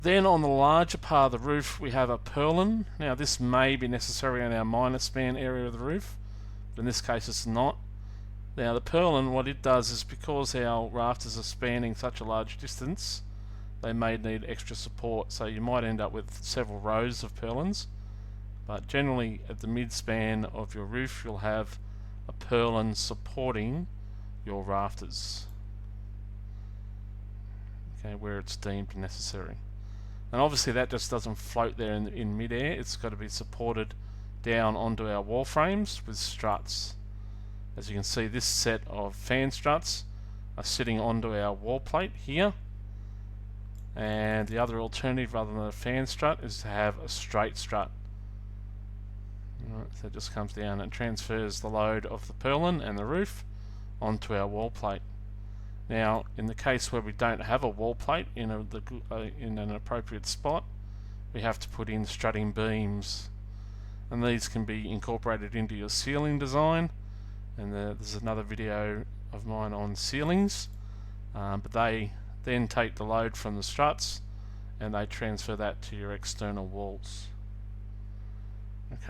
Then on the larger part of the roof we have a purlin. Now this may be necessary in our minor span area of the roof, but in this case it's not. Now the purlin, what it does is, because our rafters are spanning such a large distance, they may need extra support, so you might end up with several rows of purlins, but generally at the mid-span of your roof you'll have a purlin supporting your rafters, okay, where it's deemed necessary. And obviously that just doesn't float there in mid-air, it's got to be supported down onto our wall frames with struts. As you can see, this set of fan struts are sitting onto our wall plate here, and the other alternative rather than a fan strut is to have a straight strut. Right, so it just comes down and transfers the load of the purlin and the roof onto our wall plate. Now in the case where we don't have a wall plate in an appropriate spot, we have to put in strutting beams, and these can be incorporated into your ceiling design, and there's another video of mine on ceilings, but they then take the load from the struts and they transfer that to your external walls.